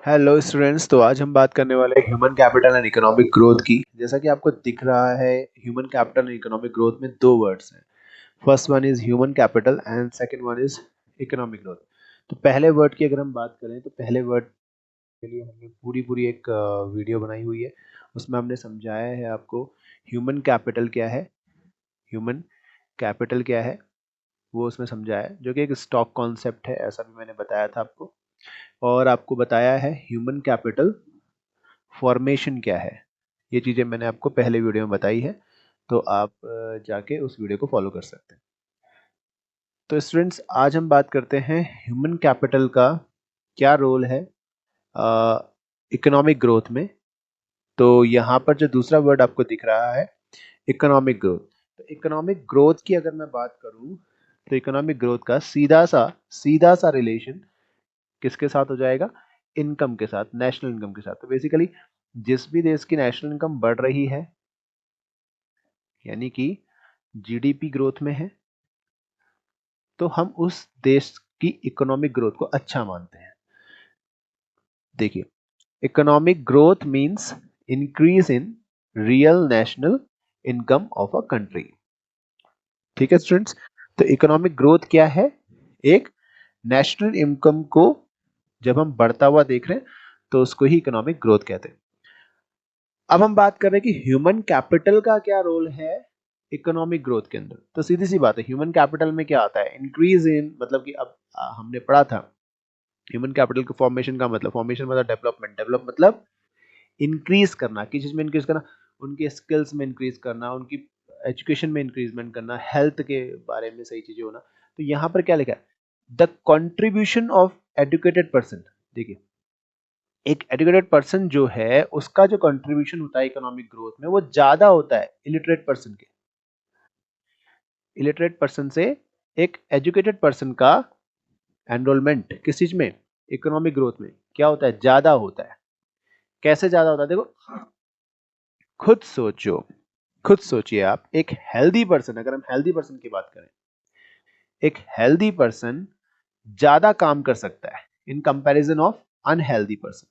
Hello students. तो आज हम बात करने वाले हैं human capital and economic growth की। जैसा कि आपको दिख रहा है, human capital and economic growth में दो वर्ड्स हैं। First one is human capital and second one is economic growth. तो पहले वर्ड की अगर हम बात करें तो पहले वर्ड के लिए हमने पूरी पूरी एक वीडियो बनाई हुई है। उसमें हमने समझाया है आपको ह्यूमन कैपिटल क्या है, ह्यूमन कैपिटल क्या है, वो उसमें समझाया है, जो कि एक स्टॉक कॉन्सेप्ट है, ऐसा भी मैंने बताया था आपको। और आपको बताया है ह्यूमन कैपिटल फॉर्मेशन क्या है। ये चीज़ें मैंने आपको पहले वीडियो में बताई है, तो आप जाके उस वीडियो को फॉलो कर सकते हैं। तो स्टूडेंट्स, आज हम बात करते हैं ह्यूमन कैपिटल का क्या रोल है इकोनॉमिक ग्रोथ में। तो यहाँ पर जो दूसरा वर्ड आपको दिख रहा है, इकोनॉमिक ग्रोथ। तो इकोनॉमिक ग्रोथ की अगर मैं बात करूँ तो इकोनॉमिक ग्रोथ का सीधा सा रिलेशन किसके साथ हो जाएगा? इनकम के साथ, नेशनल इनकम के साथ। तो बेसिकली जिस भी देश की नेशनल इनकम बढ़ रही है, यानी कि जीडीपी ग्रोथ में है, तो हम उस देश की इकोनॉमिक ग्रोथ को अच्छा मानते हैं। देखिए, economic growth means increase in real national income of a country. ठीक है स्टूडेंट्स, तो इकोनॉमिक ग्रोथ क्या है? एक नेशनल इनकम को जब हम बढ़ता हुआ देख रहे हैं तो उसको ही इकोनॉमिक ग्रोथ कहते हैं। अब हम बात कर रहे हैं कि ह्यूमन कैपिटल का क्या रोल है इकोनॉमिक ग्रोथ के अंदर। तो सीधी सी बात है, ह्यूमन कैपिटल में क्या आता है? इंक्रीज इन, मतलब कि अब हमने पढ़ा था ह्यूमन कैपिटल के फॉर्मेशन का मतलब, फॉर्मेशन मतलब डेवलपमेंट, डेवलप मतलब इंक्रीज करना। किस चीज में इंक्रीज करना? उनके स्किल्स में इंक्रीज करना, उनकी एजुकेशन में इंक्रीजमेंट करना, हेल्थ के बारे में सही चीजें होना। तो यहाँ पर क्या लिखा है? The contribution of educated person. देखिए, एक एजुकेटेड पर्सन जो है उसका जो कंट्रीब्यूशन होता है इकोनॉमिक ग्रोथ में वो ज्यादा होता है इलिटरेट पर्सन के। इलिटरेट पर्सन से एक एजुकेटेड पर्सन का एनरोलमेंट किस चीज में? इकोनॉमिक ग्रोथ में क्या होता है? ज्यादा होता है। कैसे ज्यादा होता है? देखो, खुद सोचो, खुद सोचिए आप, एक हेल्दी पर्सन, अगर हम हेल्दी पर्सन की बात करें, एक हेल्दी पर्सन ज्यादा काम कर सकता है in comparison of unhealthy person.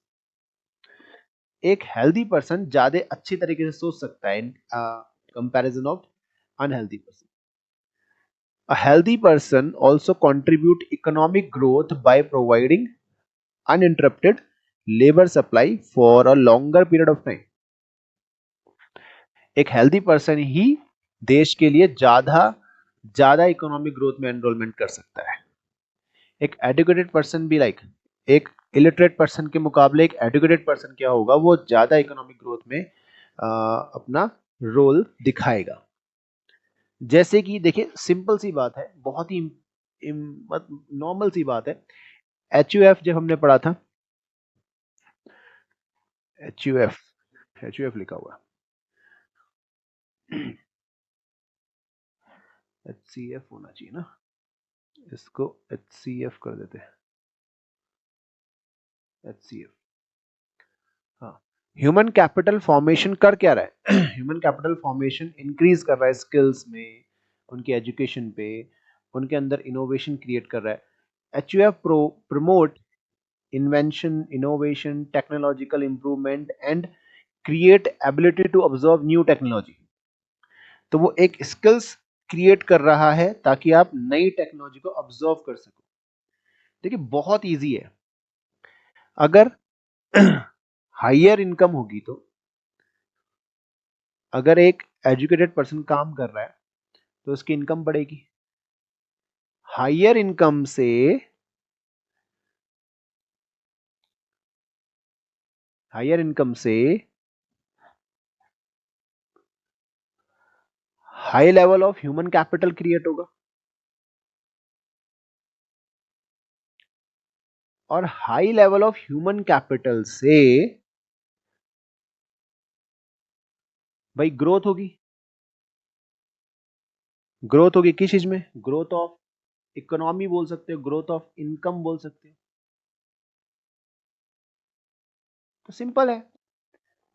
एक हेल्दी पर्सन ज्यादा अच्छी तरीके से सोच सकता है in comparison of unhealthy person. A healthy person also contribute economic growth by providing uninterrupted labor supply for a longer period of time. एक हेल्दी पर्सन ही देश के लिए ज्यादा ज्यादा इकोनॉमिक ग्रोथ में एनरोलमेंट कर सकता है। एक एडुकेटेड पर्सन भी लाइक एक इलिटरेट पर्सन के मुकाबले एक एडुकेटेड पर्सन क्या होगा? वो ज्यादा इकोनॉमिक ग्रोथ में अपना रोल दिखाएगा। जैसे कि देखिए, सिंपल सी बात है, बहुत ही नॉर्मल सी बात है। HUF जब हमने पढ़ा था, HUF, HUF लिखा हुआ HCF होना चाहिए ना, इसको HCF कर देते हैं, HCF। हाँ, ह्यूमन कैपिटल फॉर्मेशन कर क्या रहा है? ह्यूमन कैपिटल फॉर्मेशन इंक्रीज कर रहा है स्किल्स में, उनकी एजुकेशन पे, उनके अंदर इनोवेशन क्रिएट कर रहा है। HUF promote invention, innovation, technological improvement and create ability to observe new technology. तो वो एक स्किल्स क्रिएट कर रहा है ताकि आप नई टेक्नोलॉजी को ऑब्जर्व कर सको। देखिए, बहुत इजी है। अगर हायर इनकम होगी तो, अगर एक एजुकेटेड पर्सन काम कर रहा है तो उसकी इनकम बढ़ेगी। हायर इनकम से, हायर इनकम से high level of human capital create होगा, और high level of human capital से भाई ग्रोथ होगी। ग्रोथ होगी किस चीज में? ग्रोथ ऑफ इकोनॉमी बोल सकते हो, ग्रोथ ऑफ इनकम बोल सकते हो। तो सिंपल है,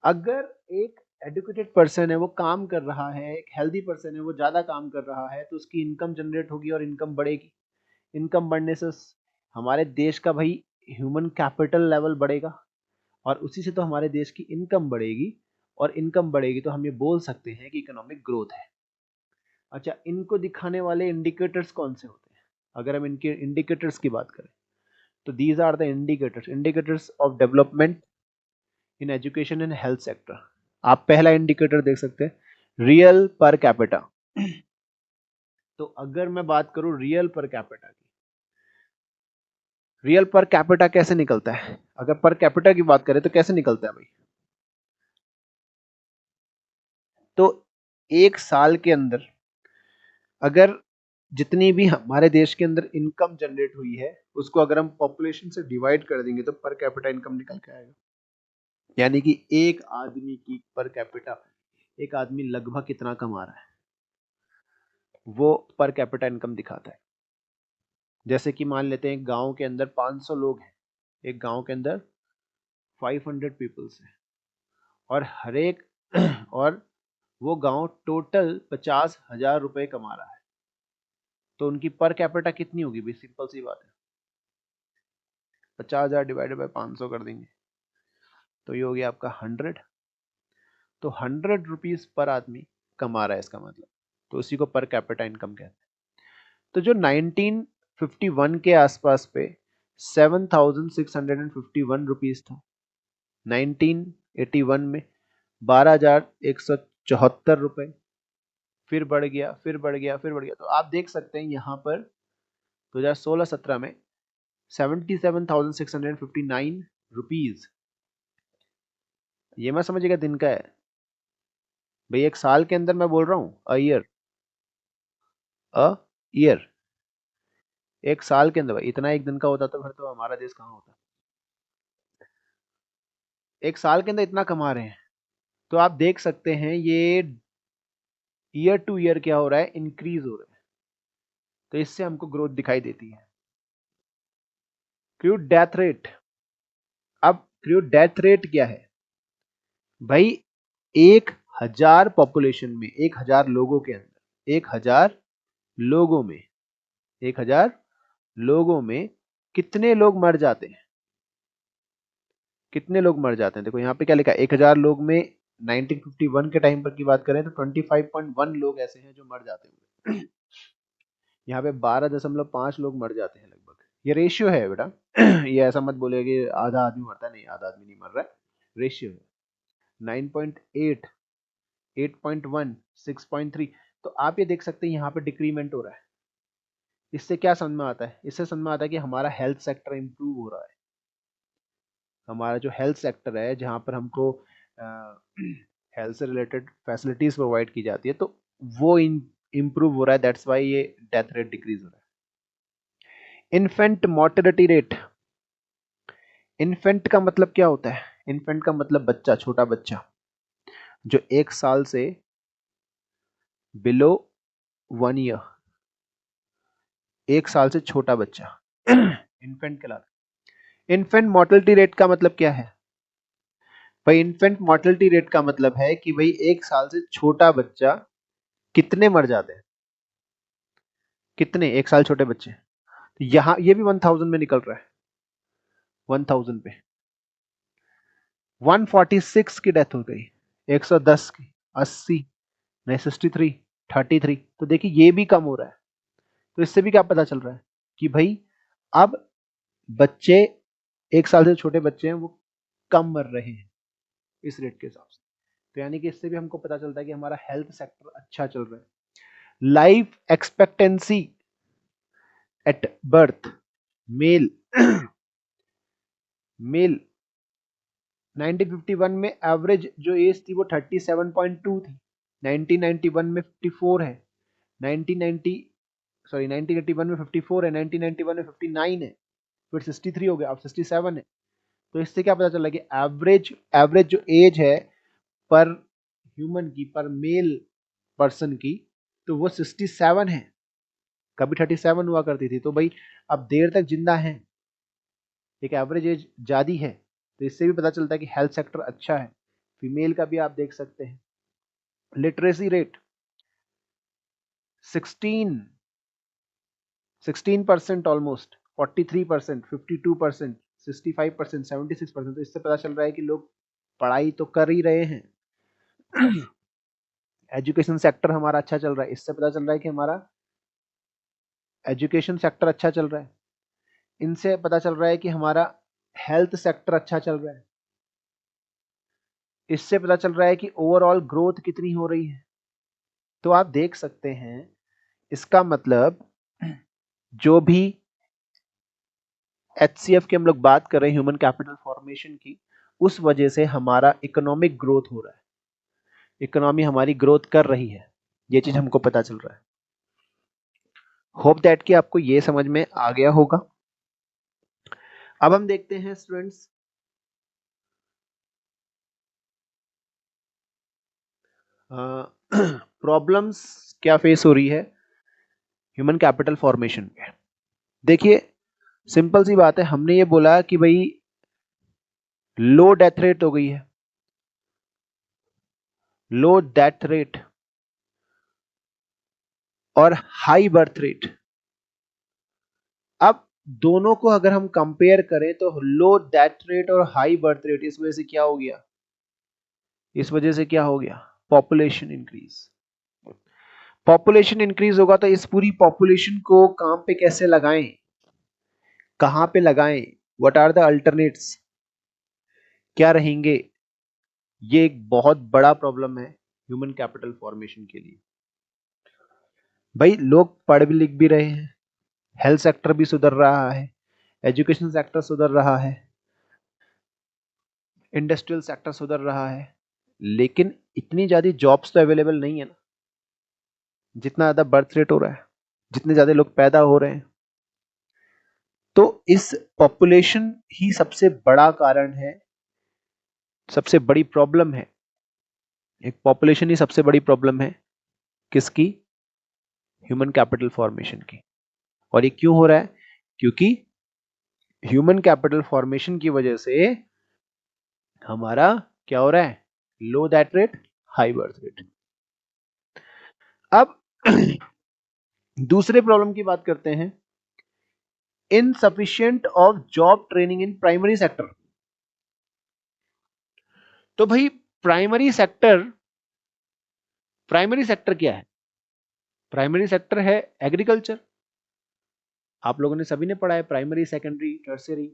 अगर एक एडुकेटेड पर्सन है वो काम कर रहा है, एक हेल्दी पर्सन है वो ज्यादा काम कर रहा है, तो उसकी इनकम जनरेट होगी और इनकम बढ़ेगी। इनकम बढ़ने से हमारे देश का भाई ह्यूमन कैपिटल लेवल बढ़ेगा। और उसी से तो हमारे देश की इनकम बढ़ेगी, और इनकम बढ़ेगी तो हम ये बोल सकते हैं कि इकोनॉमिक ग्रोथ है। अच्छा, इनको दिखाने वाले इंडिकेटर्स कौन से होते हैं? अगर हम इनके इंडिकेटर्स की बात करें तो these are the indicators of development in education and health sector. आप पहला इंडिकेटर देख सकते हैं, रियल पर कैपिटा। तो अगर मैं बात करूं रियल पर कैपिटा की, रियल पर कैपिटा कैसे निकलता है? अगर पर कैपिटा की बात करें तो कैसे निकलता है भाई? तो एक साल के अंदर अगर जितनी भी हमारे देश के अंदर इनकम जनरेट हुई है, उसको अगर हम पॉपुलेशन से डिवाइड कर देंगे तो पर कैपिटा इनकम निकल के आएगा। यानी कि एक आदमी की पर कैपिटा, एक आदमी लगभग कितना कमा रहा है, वो पर कैपिटा इनकम दिखाता है। जैसे कि मान लेते हैं गांव के अंदर 500 लोग हैं, एक गांव के अंदर 500 पीपल्स हैं, और हर एक और वो गांव टोटल 50,000 रुपए कमा रहा है, तो उनकी पर कैपिटा कितनी होगी भाई? सिंपल सी बात है, 50,000 डिवाइडेड बाय 500 कर देंगे तो ये हो गया आपका 100। तो 100 रुपीज पर आदमी कमा रहा है इसका मतलब, तो उसी को पर कैपिटा इनकम कहते हैं। तो जो 1951 के आसपास पे 7,651 रुपीज था, 1981 में 12,174 रुपए, फिर बढ़ गया, फिर बढ़ गया, फिर बढ़ गया। तो आप देख सकते हैं यहाँ पर 2016-17 में 77,659 रुपीज। ये मैं समझिएगा दिन का है भाई, एक साल के अंदर मैं बोल रहा हूँ, अ ईयर, अ ईयर, एक साल के अंदर भाई इतना एक दिन का होता तो फिर तो हमारा देश कहाँ होता। एक साल के अंदर इतना कमा रहे हैं, तो आप देख सकते हैं ये ईयर टू ईयर क्या हो रहा है, इंक्रीज हो रहा है। तो इससे हमको ग्रोथ दिखाई देती है। क्रूड डेथ रेट, अब क्रूड डेथ रेट क्या है भाई? 1,000 पॉपुलेशन में, 1,000 लोगों के अंदर, 1,000 लोगों में, 1,000 लोगों में कितने लोग मर जाते हैं? कितने लोग मर जाते हैं? देखो यहाँ पे क्या लिखा है, 1,000 लोग में 1951 के टाइम पर की बात करें तो 25.1 लोग ऐसे हैं जो मर जाते हैं। यहाँ पे 12.5 लोग मर जाते हैं लगभग। ये रेशियो है बेटा। ये ऐसा मत बोलिए कि आधा आदमी मरता है, नहीं, आधा आदमी नहीं मर रहा है, रेशियो है। 9.8, 8.1, 6.3। तो आप ये देख सकते हैं यहाँ पे डिक्रीमेंट हो रहा है। इससे क्या समझ में आता है? इससे समझ में आता है कि हमारा हेल्थ सेक्टर इंप्रूव हो रहा है। हमारा जो हेल्थ सेक्टर है, जहाँ पर हमको हेल्थ से रिलेटेड फैसिलिटीज प्रोवाइड की जाती है, तो वो इम्प्रूव हो रहा है। दैट्स वाई ये डेथ रेट डिक्रीज हो रहा है। इन्फेंट मोर्टेलिटी रेट, इन्फेंट का मतलब क्या होता है? इन्फेंट का मतलब बच्चा, छोटा बच्चा जो 1 साल से बिलो 1 ईयर, 1 साल से छोटा बच्चा इन्फेंट कहलाता है। इन्फेंट मोर्टेलिटी रेट का मतलब क्या है भाई? इन्फेंट मोर्टेलिटी रेट का मतलब है कि भाई 1 साल से छोटा बच्चा कितने मर जाते हैं, कितने 1 साल छोटे बच्चे। तो यहाँ ये भी 1000 में निकल रहा है, 1000 पे 146 की डेथ हो गई, 110 की, 80, नहीं 63, 33। तो देखिए ये भी कम हो रहा है। तो इससे भी क्या पता चल रहा है कि भाई अब बच्चे, 1 साल से छोटे बच्चे हैं वो कम मर रहे हैं इस रेट के हिसाब से। तो यानी कि इससे भी हमको पता चलता है कि हमारा हेल्थ सेक्टर अच्छा चल रहा है। Life expectancy at birth, male male 1951 में एवरेज जो एज थी वो 37.2 थी, 1991 में 54 है, 1990 सॉरी 1981 में 54 है, 1991 में 59 है, फिर 63 हो गया, अब 67 है। तो इससे क्या पता चला कि एवरेज एवरेज जो एज है पर ह्यूमन की, पर मेल पर्सन की, तो वो 67 है। कभी 37 हुआ करती थी। तो भाई अब देर तक जिंदा है, एक एवरेज एज ज्यादा है। तो इससे भी पता चलता है कि हेल्थ सेक्टर अच्छा है। फीमेल का भी आप देख सकते हैं। लिटरेसी रेट 16% ऑलमोस्ट, 43%, 52%, 65%, 76%, तो इससे पता चल रहा है कि लोग पढ़ाई तो कर ही रहे हैं। एजुकेशन सेक्टर हमारा अच्छा चल रहा है, इससे पता चल रहा है कि हमारा एजुकेशन सेक्टर अच्छा चल रहा है। इनसे पता चल रहा है कि हमारा हेल्थ सेक्टर अच्छा चल रहा है। इससे पता चल रहा है कि ओवरऑल ग्रोथ कितनी हो रही है। तो आप देख सकते हैं, इसका मतलब जो भी HCF की हम लोग बात कर रहे हैं, ह्यूमन कैपिटल फॉर्मेशन की, उस वजह से हमारा इकोनॉमिक ग्रोथ हो रहा है, इकोनॉमी हमारी ग्रोथ कर रही है, ये चीज हमको पता चल रहा है। होप दैट कि आपको ये समझ में आ गया होगा। अब हम देखते हैं स्टूडेंट्स, प्रॉब्लम्स क्या फेस हो रही है ह्यूमन कैपिटल फॉर्मेशन में। देखिए, सिंपल सी बात है, हमने ये बोला कि भाई लो डेथ रेट हो गई है, लो डेथ रेट और हाई बर्थ रेट। अब दोनों को अगर हम कंपेयर करें तो लो डेथ रेट और हाई बर्थ रेट, इस वजह से क्या हो गया, इस वजह से क्या हो गया, पॉपुलेशन इंक्रीज। पॉपुलेशन इंक्रीज होगा तो इस पूरी पॉपुलेशन को काम पे कैसे लगाएं, कहां पे लगाएं, व्हाट आर द अल्टरनेट्स, क्या रहेंगे, ये एक बहुत बड़ा प्रॉब्लम है ह्यूमन कैपिटल फॉर्मेशन के लिए। भाई लोग पढ़ भी लिख भी रहे हैं, हेल्थ सेक्टर भी सुधर रहा है, एजुकेशन सेक्टर सुधर रहा है, इंडस्ट्रियल सेक्टर सुधर रहा है, लेकिन इतनी ज्यादा जॉब्स तो अवेलेबल नहीं है ना, जितना ज्यादा बर्थ रेट हो रहा है, जितने ज्यादा लोग पैदा हो रहे हैं। तो इस पॉपुलेशन ही सबसे बड़ा कारण है, सबसे बड़ी प्रॉब्लम है, एक पॉपुलेशन ही सबसे बड़ी प्रॉब्लम है किसकी, ह्यूमन कैपिटल फॉर्मेशन की। और ये क्यों हो रहा है, क्योंकि ह्यूमन कैपिटल फॉर्मेशन की वजह से हमारा क्या हो रहा है, low that rate, high birth rate. अब दूसरे प्रॉब्लम की बात करते हैं, insufficient of job training in primary sector. तो भाई प्राइमरी सेक्टर क्या है, प्राइमरी सेक्टर है एग्रीकल्चर। आप लोगों ने सभी ने पढ़ा है प्राइमरी, सेकेंडरी, टर्शियरी,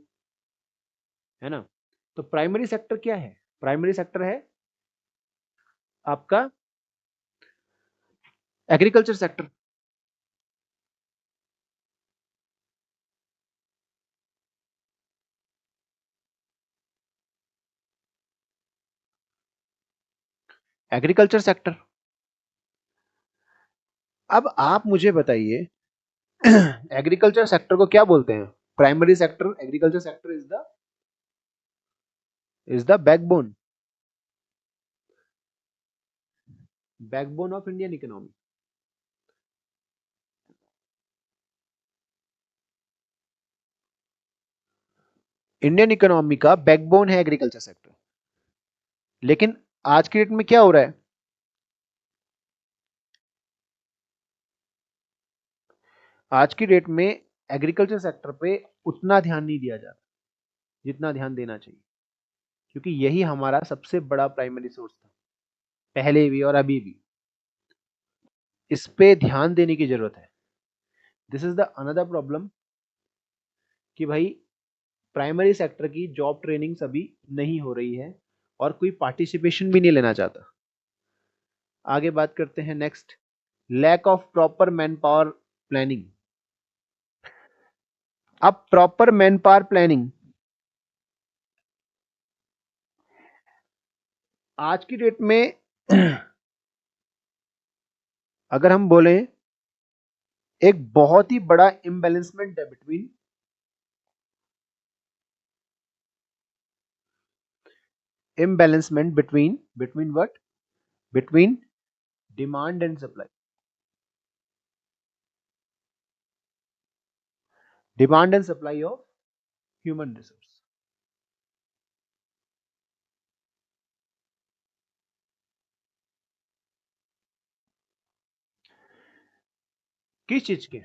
है ना। तो प्राइमरी सेक्टर क्या है, प्राइमरी सेक्टर है आपका एग्रीकल्चर सेक्टर। Agriculture sector. अब आप मुझे बताइए, एग्रीकल्चर सेक्टर को क्या बोलते हैं, primary sector, agriculture sector is the backbone of Indian economy. Indian economy का बैकबोन है एग्रीकल्चर सेक्टर। लेकिन आज की डेट में क्या हो रहा है, आज की डेट में एग्रीकल्चर सेक्टर पे उतना ध्यान नहीं दिया जाता जितना ध्यान देना चाहिए, क्योंकि यही हमारा सबसे बड़ा प्राइमरी सोर्स था, पहले भी और अभी भी। इस पे ध्यान देने की जरूरत है। This is the another problem कि भाई प्राइमरी सेक्टर की जॉब ट्रेनिंग अभी नहीं हो रही है और कोई पार्टिसिपेशन भी नहीं लेना चाहता। आगे बात करते हैं next, lack of proper man power planning. अब प्रॉपर मैन पावर प्लानिंग आज की डेट में अगर हम बोलें, एक बहुत ही बड़ा इम्बैलेंसमेंट है between between what, between demand and supply, demand and supply of human resource. किस चीज के,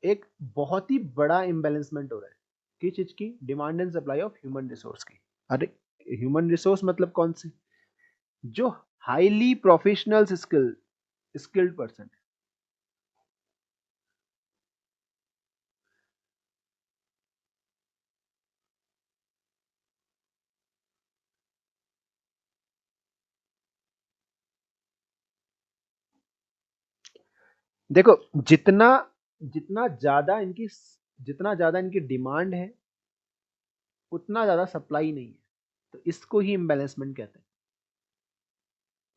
एक बहुत ही बड़ा इम्बैलेंसमेंट हो रहा है। किस चीज की? Demand and supply of human resource की। अरे ह्यूमन रिसोर्स मतलब कौन से? जो हाईली प्रोफेशनल स्किल्ड पर्सन। देखो, जितना जितना ज्यादा इनकी जितना ज्यादा इनकी डिमांड है, उतना ज्यादा सप्लाई नहीं है, तो इसको ही इम्बैलेंसमेंट कहते हैं।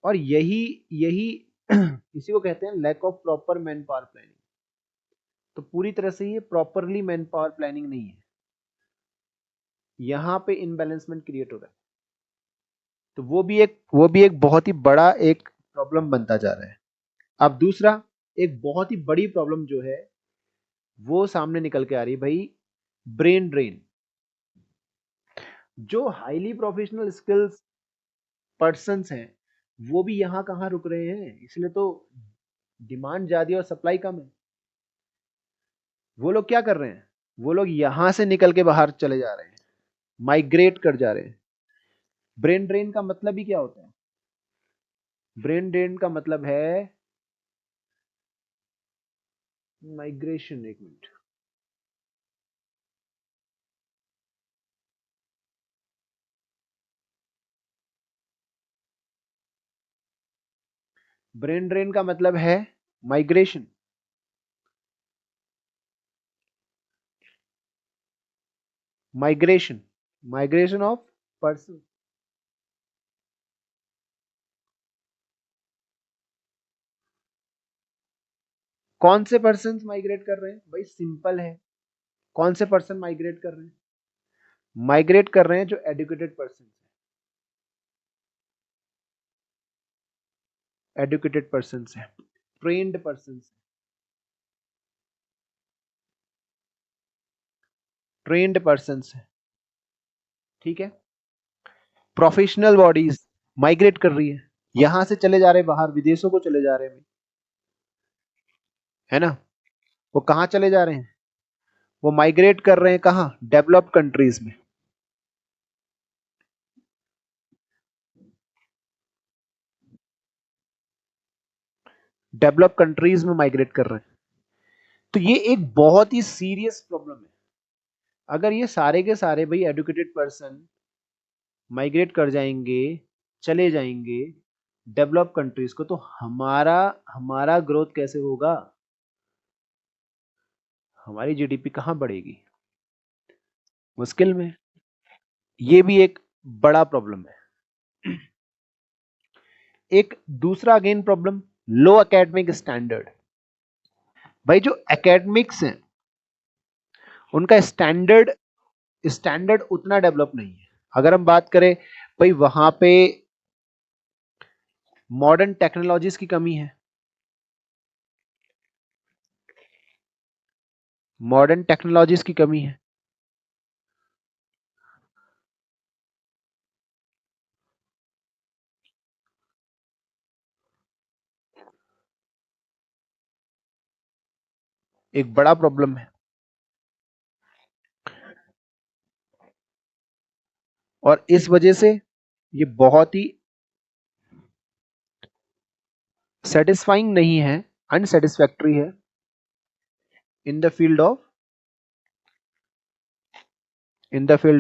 और यही यही इसी को कहते हैं lack of proper man power planning. तो पूरी तरह से ये प्रॉपरली मैन पावर प्लानिंग नहीं है, यहाँ पे इनबैलेंसमेंट क्रिएट हो रहा है। तो वो भी एक बहुत ही बड़ा एक प्रॉब्लम बनता जा रहा है। अब दूसरा, एक बहुत ही बड़ी प्रॉब्लम जो है वो सामने निकल के आ रही है भाई, ब्रेन ड्रेन। जो हाईली प्रोफेशनल स्किल्स पर्सन्स हैं, वो भी यहाँ कहाँ रुक रहे हैं, इसलिए तो डिमांड ज्यादा और सप्लाई कम है। वो लोग क्या कर रहे हैं? वो लोग यहां से निकल के बाहर चले जा रहे हैं, माइग्रेट कर जा रहे हैं। ब्रेन ड्रेन का मतलब ही क्या होता है? ब्रेन ड्रेन का मतलब है माइग्रेशन। एक मिनट, ब्रेन ड्रेन का मतलब है migration. Migration migration of person. कौन से पर्सन माइग्रेट कर रहे हैं भाई? सिंपल है, कौन से पर्सन माइग्रेट कर रहे हैं? माइग्रेट कर रहे हैं जो एडुकेटेड पर्सन है, एडुकेटेड पर्सन है, ट्रेन्ड पर्सन है, ट्रेन्ड पर्सन है। ठीक है, प्रोफेशनल बॉडीज माइग्रेट कर रही है, यहां से चले जा रहे हैं बाहर, विदेशों को चले जा रहे हैं, है ना? वो कहाँ चले जा रहे हैं? वो माइग्रेट कर रहे हैं कहाँ? डेवलप्ड कंट्रीज में। डेवलप्ड कंट्रीज में माइग्रेट कर रहे हैं। तो ये एक बहुत ही सीरियस प्रॉब्लम है। अगर ये सारे के सारे भाई एडुकेटेड पर्सन माइग्रेट कर जाएंगे, चले जाएंगे डेवलप कंट्रीज को, तो हमारा हमारा ग्रोथ कैसे होगा? हमारी जीडीपी कहाँ बढ़ेगी? मुश्किल में। ये भी एक बड़ा प्रॉब्लम है। एक दूसरा अगेन प्रॉब्लम, लो एकेडमिक स्टैंडर्ड। भाई जो एकेडमिक्स हैं उनका स्टैंडर्ड स्टैंडर्ड उतना डेवलप नहीं है। अगर हम बात करें भाई, वहां पे मॉडर्न टेक्नोलॉजीज की कमी है, मॉडर्न टेक्नोलॉजीज की कमी है। एक बड़ा प्रॉब्लम है। और इस वजह से ये बहुत ही सेटिस्फाइंग नहीं है, अनसेटिस्फैक्टरी है in the field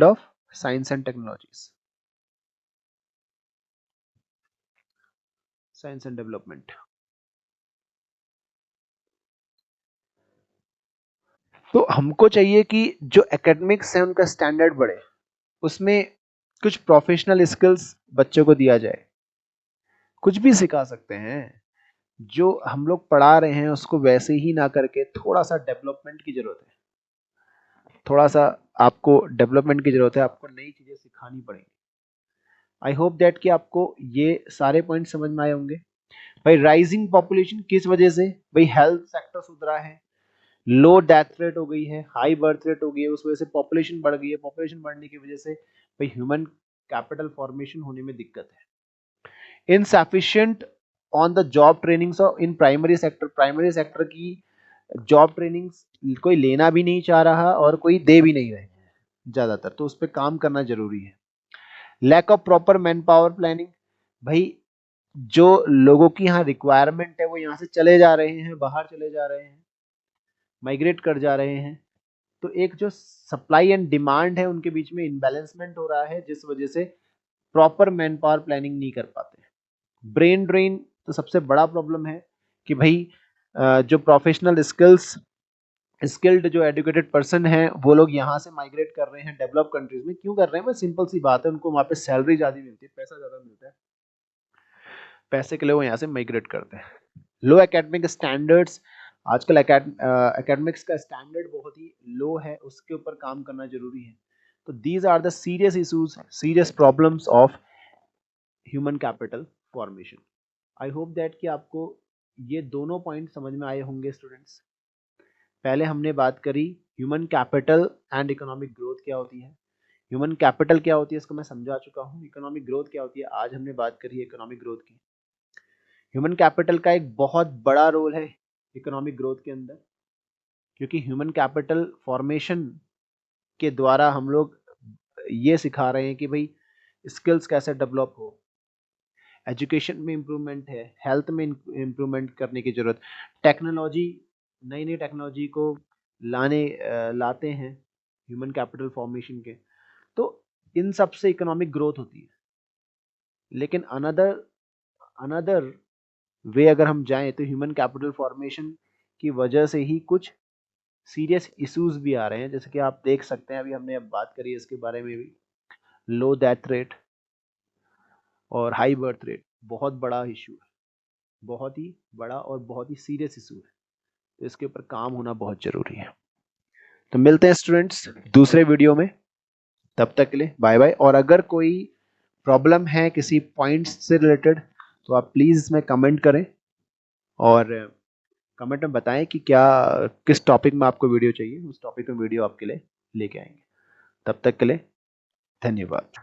of science and technologies, science and development. तो हमको चाहिए कि जो एकेडमिक्स है उनका स्टैंडर्ड बढ़े, उसमें कुछ प्रोफेशनल स्किल्स बच्चों को दिया जाए। कुछ भी सिखा सकते हैं, जो हम लोग पढ़ा रहे हैं उसको वैसे ही ना करके थोड़ा सा डेवलपमेंट की जरूरत है। थोड़ा सा आपको डेवलपमेंट की जरूरत है, आपको नई चीजें सिखानी पड़ेंगी। आई होप दैट कि आपको ये सारे पॉइंट समझ में आए होंगे। भाई राइजिंग पॉपुलेशन किस वजह से? भाई हेल्थ सेक्टर सुधरा है, लो डेथ रेट हो गई है, हाई बर्थ रेट हो गई है, उस वजह से पॉपुलेशन बढ़ गई है। पॉपुलेशन बढ़ने की वजह से भाई ह्यूमन कैपिटल फॉर्मेशन होने में दिक्कत है। Insufficient on the job trainings in primary sector, primary sector की जॉब ट्रेनिंग्स कोई लेना भी नहीं चाह रहा और कोई दे भी नहीं रहे। ज़्यादातर, तो उस पर काम करना जरूरी है। Lack of proper man power planning, भाई जो लोगों की यहाँ रिक्वायरमेंट है वो यहाँ से चले जा रहे हैं, बाहर चले जा रहे हैं, माइग्रेट कर जा रहे हैं, तो एक जो सप्लाई एंड डिमांड है उनके बीच में इनबैलेंसमेंट हो रहा है, जिस वजह से प्रॉपर मैन पावर प्लानिंग नहीं कर पाते। ब्रेन ड्रेन तो सबसे बड़ा प्रॉब्लम है कि भाई जो प्रोफेशनल स्किल्ड जो एजुकेटेड पर्सन है वो लोग यहाँ से माइग्रेट कर रहे हैं डेवलप कंट्रीज में। क्यों कर रहे हैं? बस सिंपल सी बात है, उनको वहाँ पे सैलरी ज़्यादा मिलती है, पैसा ज़्यादा मिलता है, पैसे के लिए वो यहाँ से माइग्रेट करते हैं। लो एकेडमिक स्टैंडर्ड्स, आजकल एकेडमिक्स का स्टैंडर्ड बहुत ही लो है, उसके ऊपर काम करना जरूरी है। तो these are the serious issues, serious problems of human capital formation. I hope that कि आपको ये दोनों पॉइंट समझ में आए होंगे स्टूडेंट्स। पहले हमने बात करी human capital and economic growth क्या होती है, ह्यूमन कैपिटल क्या होती है इसको मैं समझा चुका हूँ, इकोनॉमिक ग्रोथ क्या होती है आज हमने बात करी है इकोनॉमिक ग्रोथ की। ह्यूमन कैपिटल का एक बहुत बड़ा रोल है इकोनॉमिक ग्रोथ के अंदर, क्योंकि ह्यूमन कैपिटल फॉर्मेशन के द्वारा हम लोग ये सिखा रहे हैं कि भाई स्किल्स कैसे डेवलप हो, एजुकेशन में इम्प्रूवमेंट है, हेल्थ में इम्प्रूवमेंट करने की जरूरत, टेक्नोलॉजी, नई नई टेक्नोलॉजी को लाते हैं ह्यूमन कैपिटल फॉर्मेशन के, तो इन सब से इकोनॉमिक ग्रोथ होती है। लेकिन अनदर अनदर वे अगर हम जाएं तो ह्यूमन कैपिटल फॉर्मेशन की वजह से ही कुछ सीरियस इश्यूज भी आ रहे हैं, जैसे कि आप देख सकते हैं, अभी हमने अब बात करी इसके बारे में भी, लो डेथ रेट और हाई बर्थ रेट बहुत बड़ा इशू है, बहुत ही बड़ा और बहुत ही सीरियस इशू है, तो इसके ऊपर काम होना बहुत जरूरी है। तो मिलते हैं स्टूडेंट्स दूसरे वीडियो में, तब तक के लिए बाय बाय। और अगर कोई प्रॉब्लम है किसी पॉइंट्स से रिलेटेड तो आप प्लीज़ इसमें कमेंट करें और कमेंट में बताएं कि क्या किस टॉपिक में आपको वीडियो चाहिए, उस टॉपिक में वीडियो आपके लिए लेके आएंगे। तब तक के लिए धन्यवाद।